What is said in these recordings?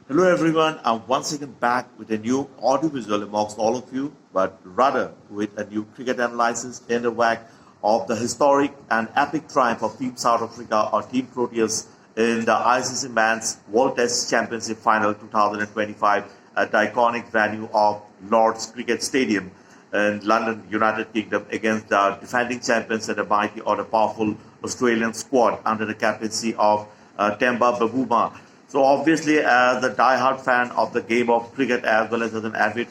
Hello everyone, I'm once again back with a new audiovisual amongst all of you, but rather with a new cricket analysis in the wake of the historic and epic triumph of Team South Africa or Team Proteas in the ICC Men's World Test Championship Final 2025 at the iconic venue of Lord's Cricket Stadium in London, United Kingdom against the defending champions and the mighty or the powerful Australian squad under the captaincy of Temba Bavuma. So obviously, as a die-hard fan of the game of cricket, as well as an avid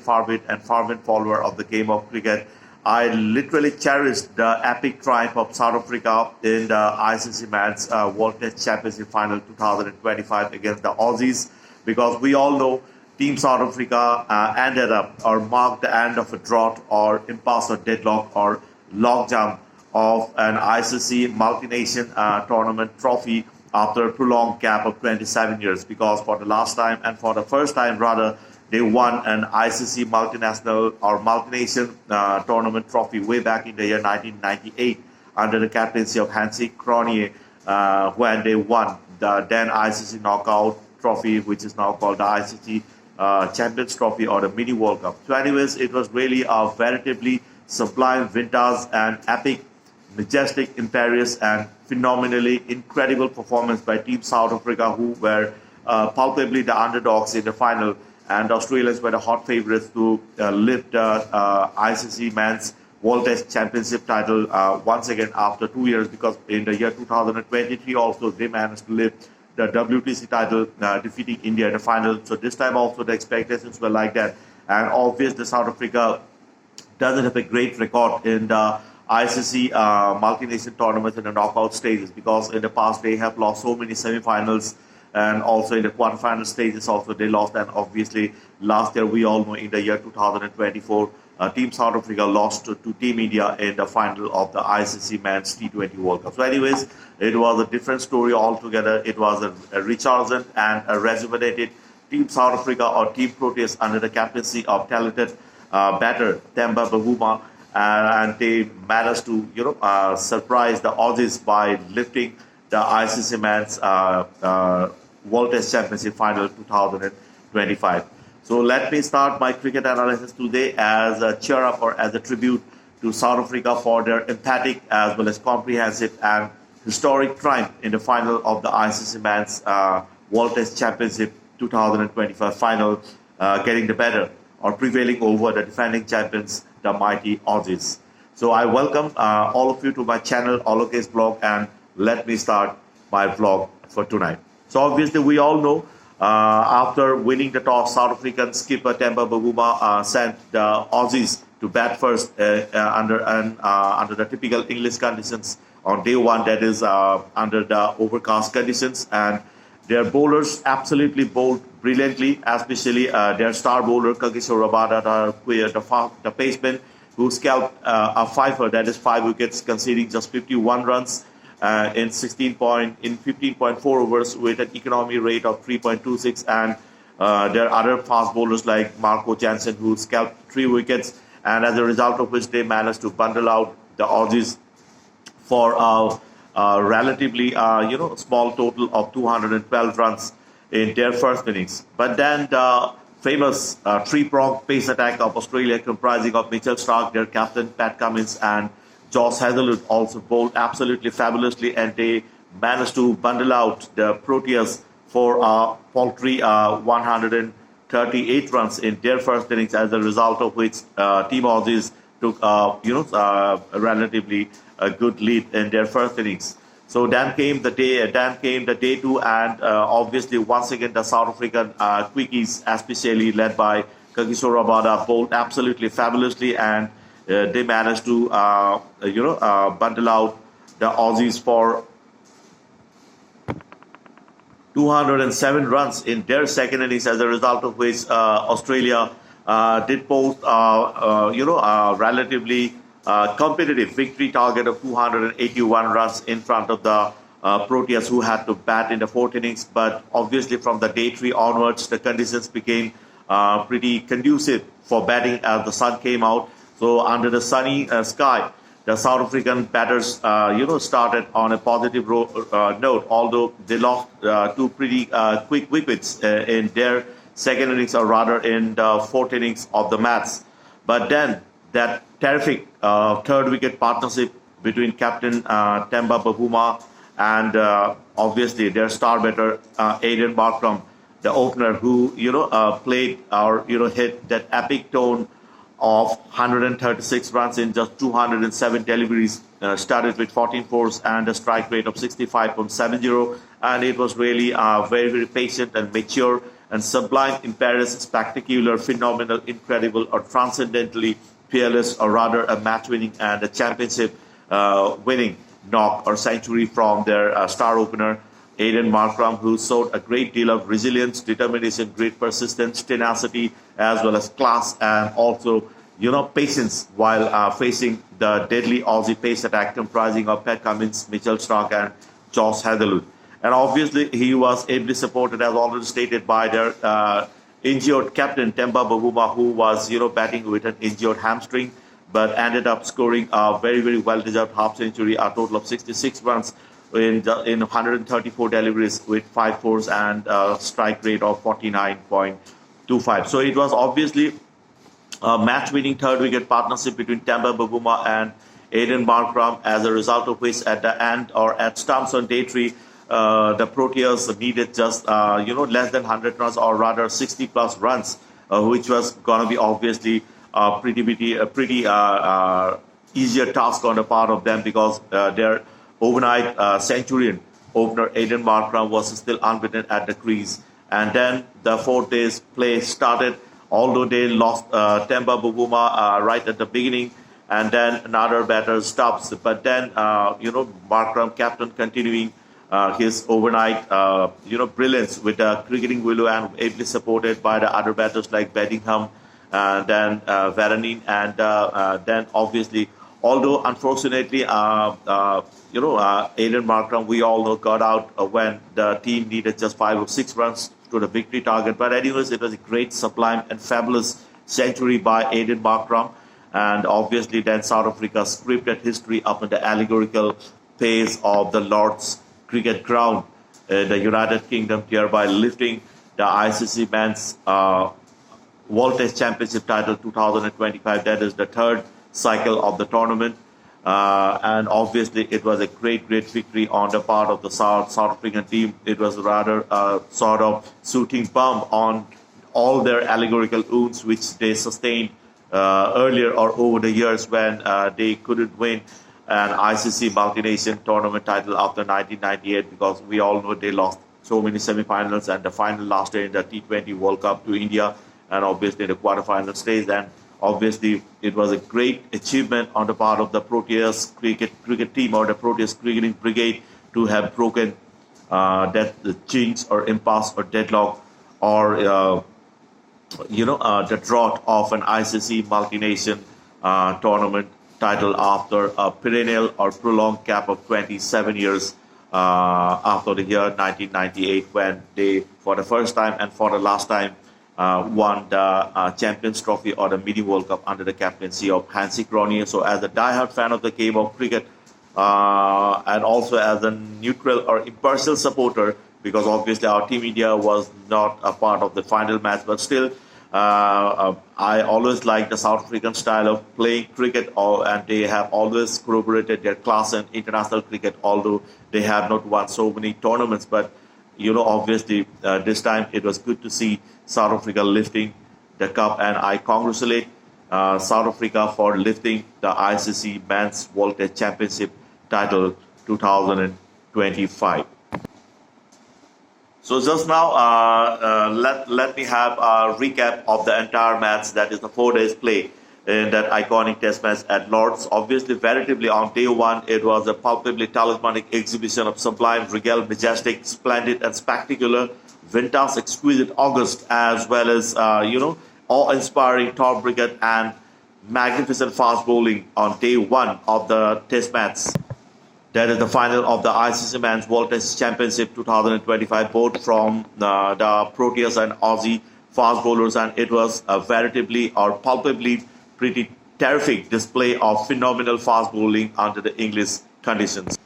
and fervent follower of the game of cricket, I literally cherished the epic triumph of South Africa in the ICC Men's World Test Championship Final 2025 against the Aussies, because we all know Team South Africa ended up or marked the end of a drought or impasse or deadlock or logjam of an ICC multi-nation tournament trophy after a prolonged gap of 27 years, because for the last time and for the first time rather, they won an ICC multinational or multi-nation tournament trophy way back in the year 1998 under the captaincy of Hansie Cronje, when they won the then ICC knockout trophy, which is now called the ICC Champions Trophy or the Mini World Cup. So anyways, it was really a veritably sublime, vintage and epic, majestic, imperious and phenomenally incredible performance by Team South Africa, who were palpably the underdogs in the final, and the Australians were the hot favourites to lift the ICC Men's World Test Championship title once again after 2 years, because in the year 2023 also they managed to lift the WTC title, defeating India in the final. So this time also the expectations were like that, and obviously South Africa doesn't have a great record in the ICC multi-nation tournaments in the knockout stages, because in the past they have lost so many semi-finals, and also in the quarterfinal stages also they lost. And obviously last year, we all know, in the year 2024, Team South Africa lost to Team India in the final of the ICC Men's T20 World Cup. So anyways, it was a different story altogether. It was a Richardson and a rejuvenated Team South Africa or Team Proteas under the captaincy of talented batter Temba Bavuma. And they managed to, surprise the Aussies by lifting the ICC Men's World Test Championship Final 2025. So let me start my cricket analysis today as a cheer up or as a tribute to South Africa for their emphatic as well as comprehensive and historic triumph in the final of the ICC Men's World Test Championship 2025 final, getting the better or prevailing over the defending champions, the mighty Aussies. So I welcome all of you to my channel, Alok's Vlog, and let me start my vlog for tonight. So obviously we all know, after winning the toss, South African skipper Temba Bavuma sent the Aussies to bat first under the typical English conditions on day one, that is under the overcast conditions, and their bowlers absolutely bowled brilliantly, especially their star bowler Kagiso Rabada, the paceman, who scalped a fifer, that is 5 wickets, conceding just 51 runs in 15.4 overs with an economy rate of 3.26, and there are other fast bowlers like Marco Jansen, who scalped 3 wickets, and as a result of which they managed to bundle out the Aussies for a relatively small total of 212 runs in their first innings. But then the famous three-pronged pace attack of Australia, comprising of Mitchell Starc, their captain, Pat Cummins, and Josh Hazlewood, also bowled absolutely fabulously, and they managed to bundle out the Proteas for a paltry 138 runs in their first innings, as a result of which Team Aussies took a relatively good lead in their first innings. So then came the day two, and obviously once again the South African quickies, especially led by Kagiso Rabada, bowled absolutely fabulously, and they managed to bundle out the Aussies for 207 runs in their second innings, as a result of which Australia did post a relatively competitive victory target of 281 runs in front of the Proteas, who had to bat in the fourth innings. But obviously from the day 3 onwards, the conditions became pretty conducive for batting as the sun came out. So under the sunny sky, the South African batters, started on a positive note, although they lost two pretty quick wickets in their second innings, or rather in the fourth innings of the match. But then that terrific third wicket partnership between Captain Temba Bavuma and obviously their star batter Aiden Markram, the opener, who played or hit that epic tone of 136 runs in just 207 deliveries, started with 14 fours and a strike rate of 65.70, and it was really very, very patient and mature and sublime in Paris, spectacular, phenomenal, incredible, or transcendently fearless, or rather a match-winning and a championship winning knock or century from their star opener, Aiden Markram, who showed a great deal of resilience, determination, great persistence, tenacity, as well as class, and also, patience while facing the deadly Aussie pace attack comprising of Pat Cummins, Mitchell Starc, and Josh Hazlewood. And obviously, he was ably supported, as already stated, by their injured captain, Temba Bavuma, who was, batting with an injured hamstring, but ended up scoring a very, very well-deserved half century, a total of 66 runs in 134 deliveries with 5 fours and a strike rate of 49.25. So it was obviously a match-winning third wicket partnership between Temba Bavuma and Aiden Markram, as a result of which at the end, or at stumps on day 3, the Proteas needed just less than 100 runs, or rather 60 plus runs, which was going to be obviously a pretty easier task on the part of them, because their overnight centurion opener Aiden Markram was still unbeaten at the crease. And then the 4 days play started, although they lost Temba Bavuma right at the beginning, and then another batter stops. But then Markram, captain, continuing his overnight brilliance with the cricketing willow, and ably supported by the other batters like Bedingham, then Varanin, and then obviously, although unfortunately Aiden Markram, we all know, got out when the team needed just 5 or 6 runs to the victory target. But anyways, it was a great, sublime, and fabulous century by Aiden Markram. And obviously then South Africa scripted history up in the allegorical phase of the Lord's Cricket Ground, the United Kingdom, thereby lifting the ICC Men's World Test Championship title 2025. That is the third cycle of the tournament. And obviously, it was a great, great victory on the part of the South African team. It was rather a sort of shooting bomb on all their allegorical wounds, which they sustained earlier or over the years when they couldn't win an ICC multi-nation tournament title after 1998, because we all know they lost so many semi-finals and the final last year in the T20 World Cup to India, and obviously the quarterfinal stage. And obviously, it was a great achievement on the part of the Proteas cricket team, or the Proteas cricketing brigade, to have broken that jinx or impasse or deadlock, or the drought of an ICC multi-nation tournament title after a perennial or prolonged gap of 27 years after the year 1998, when they, for the first time and for the last time, won the Champions Trophy, or the Mini World Cup, under the captaincy of Hansie Cronje. So as a diehard fan of the game of cricket, and also as a neutral or impartial supporter, because obviously our Team India was not a part of the final match, but still, I always like the South African style of playing cricket, and they have always corroborated their class in international cricket, although they have not won so many tournaments. But obviously, this time it was good to see South Africa lifting the cup, and I congratulate South Africa for lifting the ICC Men's World Test Championship title 2025. So just now, let me have a recap of the entire match, that is the 4 days play in that iconic test match at Lord's. Obviously, veritably on day 1, it was a palpably talismanic exhibition of sublime, regal, majestic, splendid, and spectacular, vintage, exquisite, august, as well as, awe-inspiring top wicket and magnificent fast bowling on day 1 of the test match. That is the final of the ICC Men's World Test Championship 2025, both from the Proteas and Aussie fast bowlers, and it was a veritably or palpably pretty terrific display of phenomenal fast bowling under the English conditions.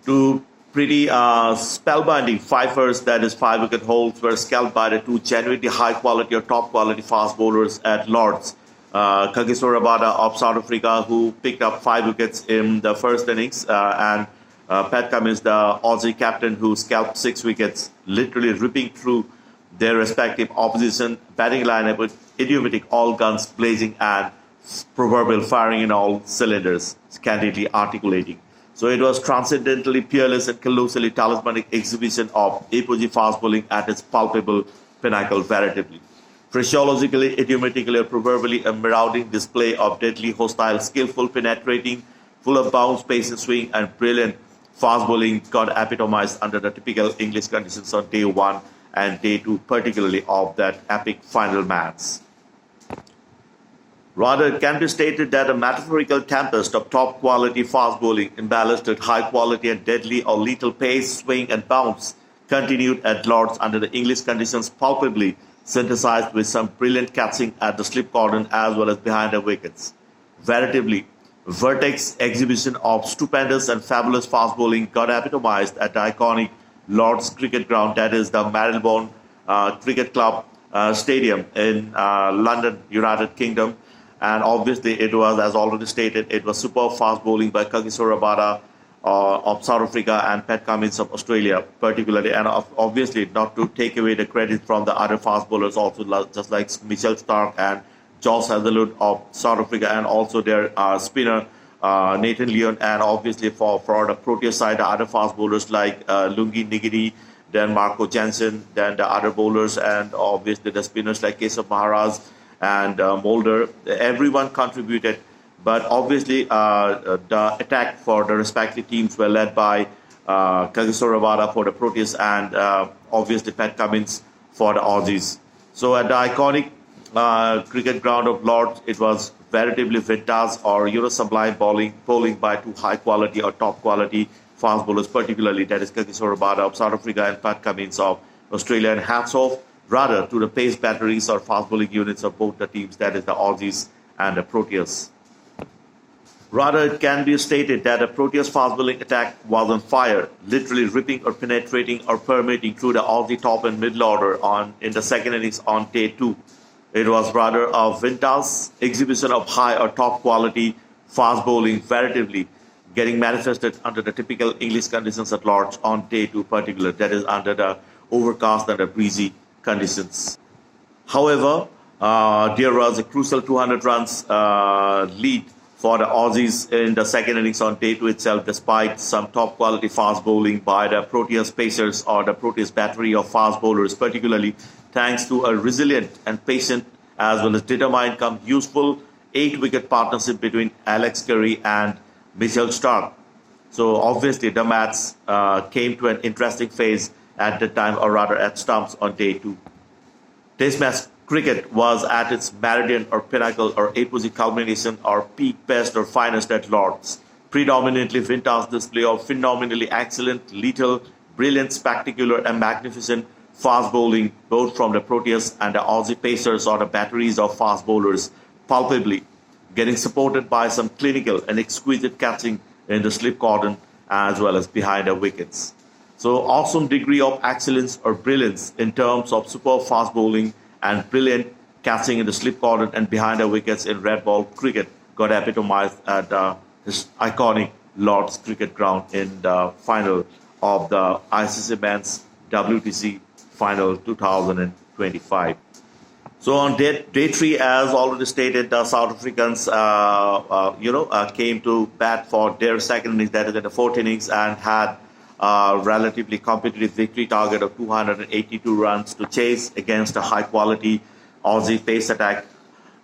Two pretty spellbinding fifers, that is 5-wicket hauls, were scalped by the two genuinely high quality or top quality fast bowlers at Lord's. Kagiso Rabada of South Africa, who picked up 5 wickets in the first innings, and Pat Cummins, the Aussie captain, who scalped 6 wickets, literally ripping through their respective opposition batting lineup with idiomatic all guns blazing and proverbial firing in all cylinders, candidly articulating. So it was transcendently peerless and colossally talismanic exhibition of apogee fast bowling at its palpable pinnacle, veritably. Physiologically, idiomatically, or proverbially a marauding display of deadly, hostile, skillful, penetrating, full of bounce, pace and swing, and brilliant fast bowling got epitomized under the typical English conditions on day 1 and day 2, particularly of that epic final match. Rather, it can be stated that a metaphorical tempest of top quality fast bowling, embellished with high quality and deadly or lethal pace, swing, and bounce, continued at Lord's under the English conditions, palpably synthesized with some brilliant catching at the slip cordon as well as behind the wickets. Veritably, vertex exhibition of stupendous and fabulous fast bowling got epitomized at the iconic Lord's Cricket Ground, that is the Marylebone Cricket Club Stadium in London, United Kingdom. And obviously, it was, as already stated, it was superb fast bowling by Kagiso Rabada of South Africa and Pat Cummins of Australia, particularly. And obviously, not to take away the credit from the other fast bowlers, also just like Mitchell Starc and Josh Hazlewood of South Africa, and also their spinner Nathan Lyon, and obviously for the Proteas side, the other fast bowlers like Lungi Nigiri, then Marco Jansen, then the other bowlers, and obviously the spinners like Keshav Maharaj and Mulder. Everyone contributed, but obviously the attack for the respective teams were led by Kagiso Rabada for the Proteas and obviously Pat Cummins for the Aussies. So at the iconic cricket ground of Lord's, it was veritably vintage or sublime bowling by two high quality or top quality fast bowlers, particularly that is Kagiso Rabada of South Africa and Pat Cummins of Australia. And hats off rather to the pace batteries or fast bowling units of both the teams, that is the Aussies and the Proteas. Rather, it can be stated that the Proteas fast bowling attack was on fire, literally ripping or penetrating or permeating through the Aussie top and middle order in the second innings on day 2. It was rather a vintage exhibition of high or top quality fast bowling, veritably getting manifested under the typical English conditions at Lord's on day 2 particular, that is under the overcast and the breezy conditions. However, there was a crucial 200 runs lead for the Aussies in the second innings on day 2 itself, despite some top quality fast bowling by the Proteas pacers or the Proteas battery of fast bowlers, particularly thanks to a resilient and patient as well as determined come useful 8-wicket partnership between Alex Carey and Mitchell Starc. So obviously the match came to an interesting phase at the time, or rather at stumps on day 2. Test match cricket was at its meridian or pinnacle or apogee culmination or peak best or finest at Lord's. Predominantly vintage display of phenomenally excellent, lethal, brilliant, spectacular and magnificent fast bowling, both from the Proteas and the Aussie pacers or the batteries of fast bowlers, palpably getting supported by some clinical and exquisite catching in the slip cordon as well as behind the wickets. So awesome degree of excellence or brilliance in terms of superb fast bowling and brilliant catching in the slip cordon and behind the wickets in red ball cricket got epitomized at this iconic Lord's Cricket Ground in the final of the ICC Men's WTC Final 2025. So on day 3, as already stated, the South Africans came to bat for their second innings, that is in the 4th innings, and had a relatively competitive victory target of 282 runs to chase against a high-quality Aussie pace attack.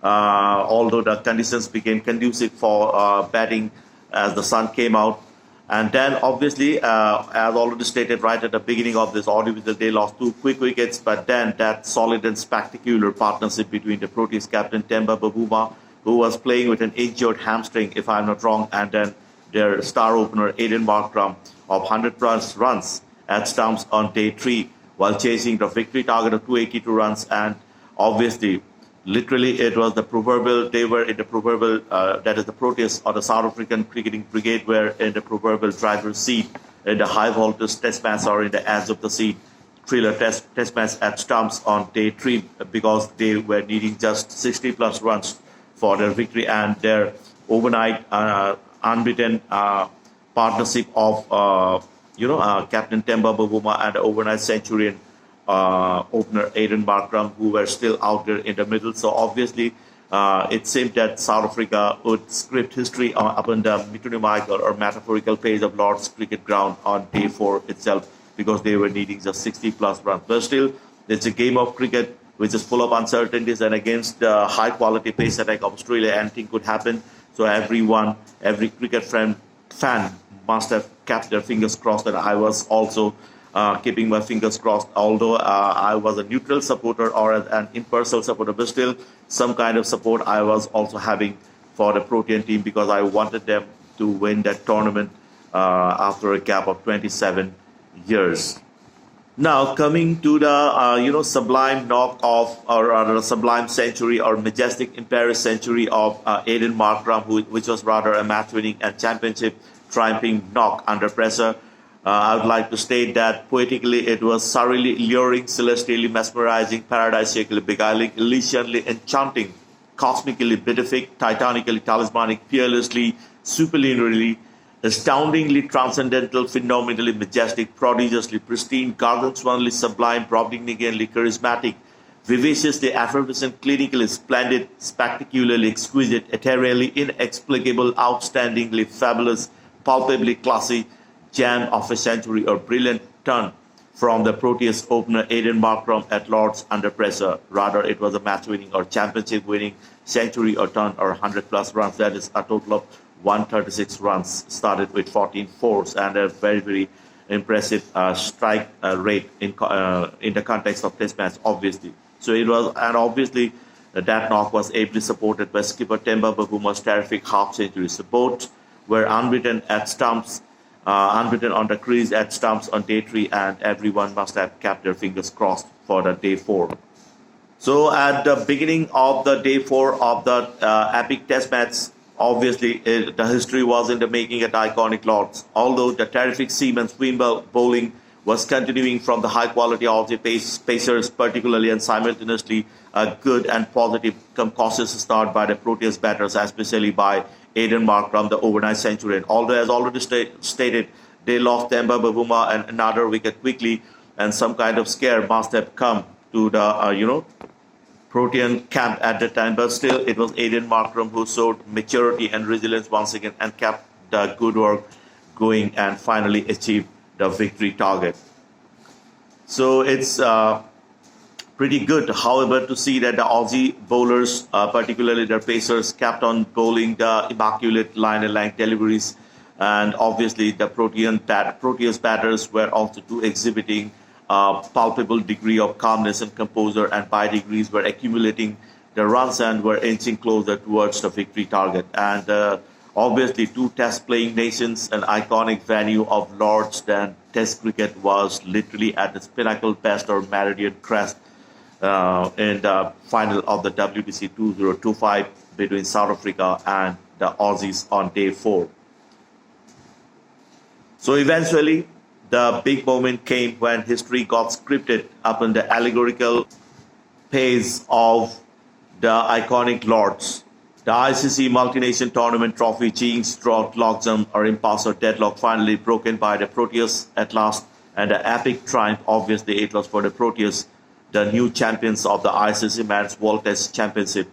Although the conditions became conducive for batting as the sun came out. And then, obviously, as already stated right at the beginning of this audiovisual, they lost 2 quick wickets. But then that solid and spectacular partnership between the Proteas captain Temba Bavuma, who was playing with an injured hamstring, if I'm not wrong, and then their star opener Aiden Markram of 100 runs at stumps on day 3, while chasing the victory target of 282 runs. And obviously, Literally, it was the proverbial, they were in the proverbial, that is the Proteas or the South African cricketing brigade were in the proverbial driver's seat in the high voltage test match or in the edge of the seat thriller test match at Stumps on day 3 because they were needing just 60 plus runs for their victory, and their overnight unbeaten partnership of Captain Temba Bavuma and the overnight centurion opener Aiden Markram, who were still out there in the middle. So obviously, it seemed that South Africa would script history upon the metonymical or metaphorical page of Lord's cricket ground on day 4 itself, because they were needing just 60 plus runs. But still, it's a game of cricket which is full of uncertainties, and against the high quality pace attack of Australia, anything could happen. So every cricket fan must have kept their fingers crossed, and I was also keeping my fingers crossed, although I was a neutral supporter or an impartial supporter, but still some kind of support I was also having for the Protean team, because I wanted them to win that tournament after a gap of 27 years. Now, coming to the sublime knock off, or rather sublime century or majestic imperial century of Aiden Markram, which was rather a match-winning and championship triumphing knock under pressure. I would like to state that poetically it was surreally alluring, celestially mesmerizing, paradisically beguiling, elysianly enchanting, cosmically beatific, titanically talismanic, fearlessly, superlinearly, astoundingly transcendental, phenomenally majestic, prodigiously pristine, gargantuanly sublime, Brobdingnagianly charismatic, vivaciously effervescent, clinically splendid, spectacularly exquisite, ethereally inexplicable, outstandingly fabulous, palpably classy, gem of a century or brilliant turn from the Proteas opener Aiden Markram at Lord's under pressure. Rather, it was a match-winning or championship-winning century or turn or 100 plus runs. That is a total of 136 runs, started with 14 fours, and a very, very impressive strike rate in the context of Test match, obviously. So it was, and obviously that knock was ably supported by skipper Temba Bavuma's terrific half century. So both were unbeaten at Stumps, unbeaten on the crease at Stumps on day 3, and everyone must have kept their fingers crossed for the day 4. So at the beginning of the day 4 of the epic Test match, obviously, the history was in the making at iconic Lords. Although the terrific seaman swing bowling was continuing from the high quality of the pacers, particularly and simultaneously a good and positive cautious start by the Proteas batters, especially by Aiden Markram, the overnight centurion. Although, as already stated, they lost Temba Bavuma and another wicket quickly, and some kind of scare must have come to the Protean camp at the time, but still it was Aiden Markram who showed maturity and resilience once again and kept the good work going and finally achieved the victory target. So it's pretty good, however, to see that the Aussie bowlers, particularly their pacers, kept on bowling the immaculate line and length deliveries, and obviously the Proteas batters were also too exhibiting palpable degree of calmness and composure, and by degrees were accumulating the runs and were inching closer towards the victory target. And obviously, two test playing nations, an iconic venue of Lords, then test cricket was literally at its pinnacle, best or meridian crest in the final of the WTC 2025 between South Africa and the Aussies on day 4. So eventually, the big moment came when history got scripted upon the allegorical pace of the iconic Lords. The ICC Multi-Nation Tournament trophy, Cheings, drought, logjam, or impasse or deadlock finally broken by the Proteas at last, and the epic triumph, obviously it was for the Proteas, the new champions of the ICC Men's World Test Championship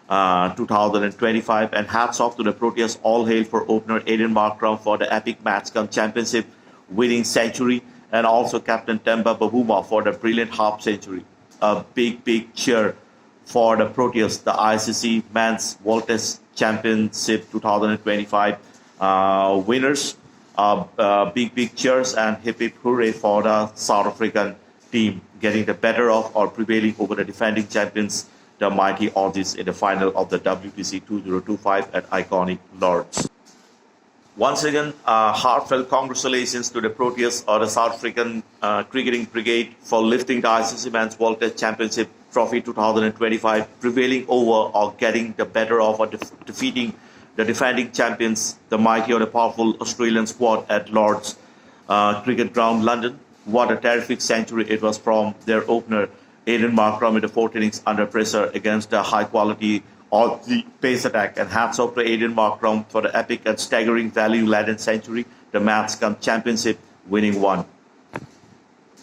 2025. And hats off to the Proteas, all hail for opener Aiden Markram for the epic match come championship winning century, and also Captain Temba Bavuma for the brilliant half century. A big cheer for the Proteas, the ICC Men's World Test Championship 2025 winners. Big cheers and hip hooray for the South African team getting the better of or prevailing over the defending champions, the mighty Aussies, in the final of the WTC 2025 at iconic Lords. Once again, heartfelt congratulations to the Proteas or the South African cricketing brigade for lifting the ICC Men's World Test Championship Trophy 2025, prevailing over or getting the better of or defeating the defending champions, the mighty or the powerful Australian squad at Lord's Cricket Ground, London. What a terrific century it was from their opener, Aiden Markram, in the fourth innings under pressure against the high quality of the pace attack. And hats off to Aiden Markram for the epic and staggering value-laden century, the match come championship winning one.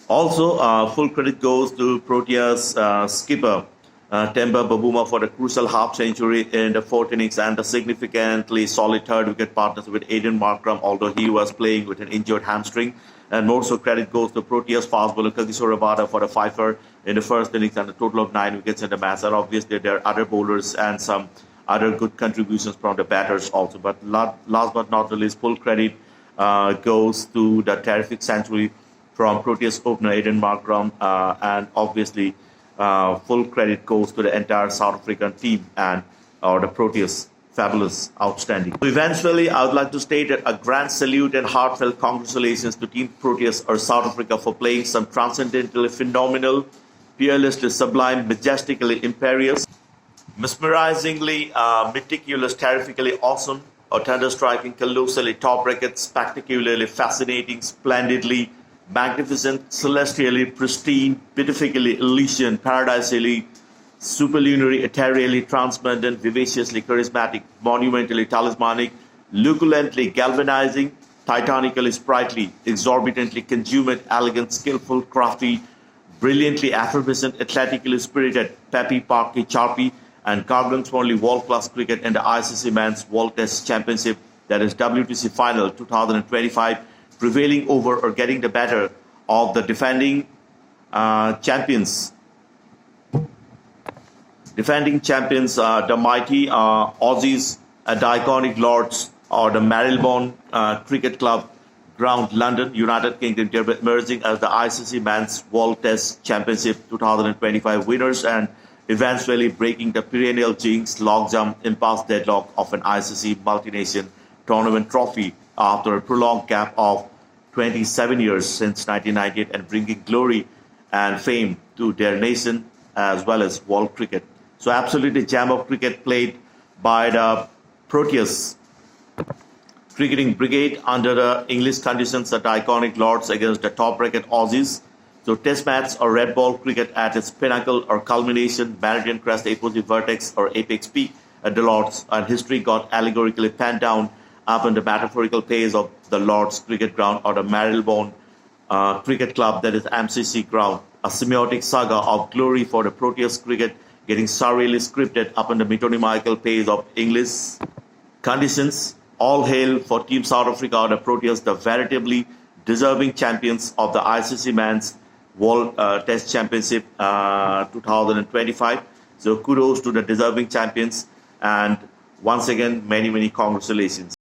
Also, full credit goes to Proteas skipper Temba Babuma for the crucial half century in the fourth innings and the significantly solid third wicket partnership with Aiden Markram, although he was playing with an injured hamstring. And more so credit goes to Proteas fast bowler Kagiso Rabada for the fifer in the first innings and a total of 9 wickets in the match. And obviously there are other bowlers and some other good contributions from the batters also. But last but not the least, full credit goes to the terrific century from Proteas opener Aiden Markram, and obviously full credit goes to the entire South African team and the Proteas. Fabulous, outstanding. So eventually, I would like to state a grand salute and heartfelt congratulations to Team Proteas or South Africa for playing some transcendentally phenomenal, peerlessly sublime, majestically imperious, mesmerizingly meticulous, terrifically awesome, or thunder-striking, colossally top-racket, spectacularly fascinating, splendidly magnificent, celestially pristine, beatifically Elysian, paradisally superlunary, ethereally transcendent, vivaciously charismatic, monumentally talismanic, luculently galvanizing, titanically sprightly, exorbitantly consummate, elegant, skillful, crafty, brilliantly effervescent, athletically spirited, peppy, parky, charpy, and gargantuanly world-class cricket in the ICC Men's World Test Championship, that is WTC Final 2025, prevailing over or getting the better of the defending champions. The mighty Aussies at the iconic Lords or the Marylebone Cricket Club Ground, London, United Kingdom, emerging as the ICC Men's World Test Championship 2025 winners and eventually breaking the perennial jinx, logjam, impasse deadlock of an ICC multi-nation tournament trophy after a prolonged gap of 27 years since 1998 and bringing glory and fame to their nation as well as world cricket. So absolutely jam of cricket played by the Proteas cricketing brigade under the English conditions at the iconic Lords against the top-racket Aussies. So test match or red ball cricket at its pinnacle or culmination, Meridian Crest, Apogee Vertex or Apex Peak at the Lords, and history got allegorically penned down upon the metaphorical pace of the Lords Cricket Ground or the Marylebone Cricket Club, that is MCC Ground. A semiotic saga of glory for the Proteas cricket getting surreally scripted upon the metonymical pace of English conditions. All hail for Team South Africa or the Proteas, the veritably deserving champions of the ICC Men's World Test Championship 2025. So kudos to the deserving champions and once again, many congratulations.